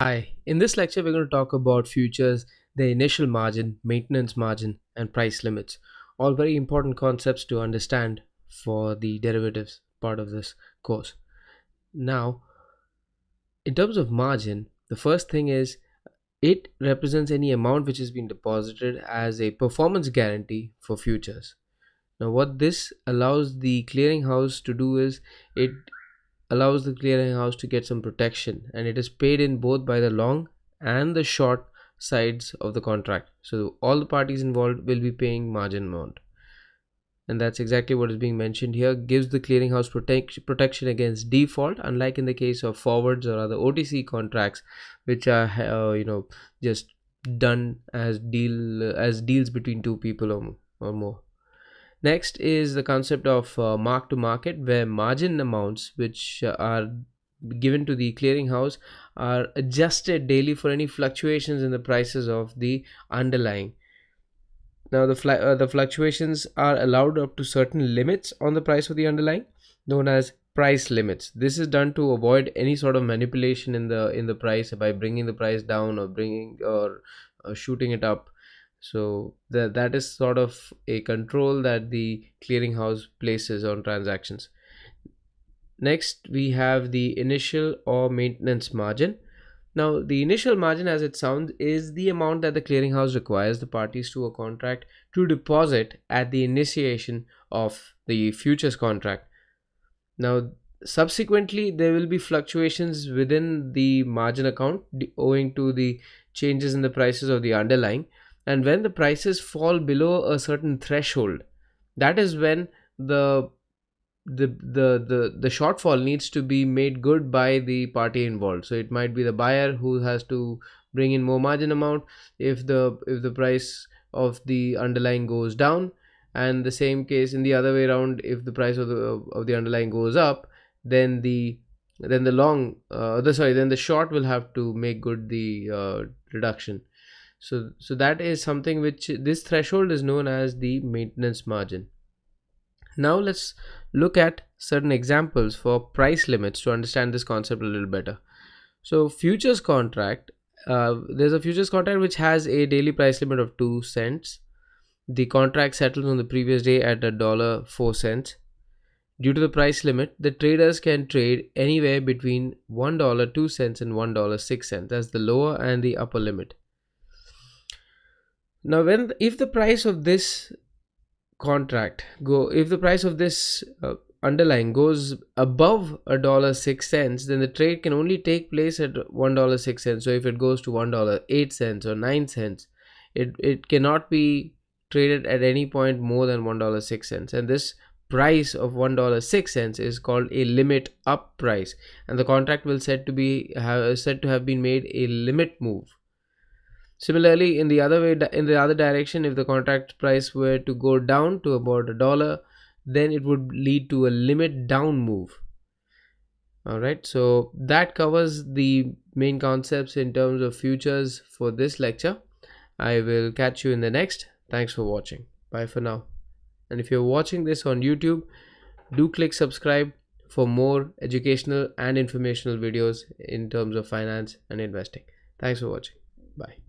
Hi, in this lecture, we're going to talk about futures, the initial margin, maintenance margin, and price limits. All very important concepts to understand for the derivatives part of this course. Now, in terms of margin, the first thing is it represents any amount which has been deposited as a performance guarantee for futures. Now, what this allows the clearinghouse to do is it allows the clearinghouse to get some protection, and it is paid in both by the long and the short sides of the contract. So all the parties involved will be paying margin amount, and that's exactly what is being mentioned here. Gives the clearinghouse protection against default, unlike in the case of forwards or other OTC contracts, which are just done as deals between two people or more. Next is the concept of mark to market, where margin amounts which are given to the clearinghouse are adjusted daily for any fluctuations in the prices of the underlying. Now, the fluctuations are allowed up to certain limits on the price of the underlying, known as price limits. This is done to avoid any sort of manipulation in the price by bringing the price down or bringing or shooting it up. So that is sort of a control that the clearinghouse places on transactions. Next, we have the initial or maintenance margin. Now, the initial margin, as it sounds, is the amount that the clearinghouse requires the parties to a contract to deposit at the initiation of the futures contract. Now, subsequently, there will be fluctuations within the margin account owing to the changes in the prices of the underlying. And when the prices fall below a certain threshold, that is when the shortfall needs to be made good by the party involved. So it might be the buyer who has to bring in more margin amount if the price of the underlying goes down, and the same case in the other way around. If the price of the underlying goes up, then the short will have to make good the reduction. So that is something which this threshold is known as the maintenance margin. Now let's look at certain examples for price limits to understand this concept a little better. So futures contract, there's a futures contract which has a daily price limit of 2 cents. The contract settles on the previous day at $1.04. Due to the price limit, the traders can trade anywhere between $1.02 and $1.06. That's the lower and the upper limit. Now, if the price of this if the price of this underlying goes above $1.06, then the trade can only take place at $1.06. So if it goes to $1.08 or 9 cents, it cannot be traded at any point more than $1.06. And this price of $1.06 is called a limit up price, and the contract will said to have been made a limit move. Similarly, in the other direction, if the contract price were to go down to about $1, then it would lead to a limit down move. All right, so that covers the main concepts in terms of futures for this lecture. I will catch you in the next. Thanks for watching. Bye for now. And if you're watching this on YouTube, do click subscribe for more educational and informational videos in terms of finance and investing. Thanks for watching. Bye.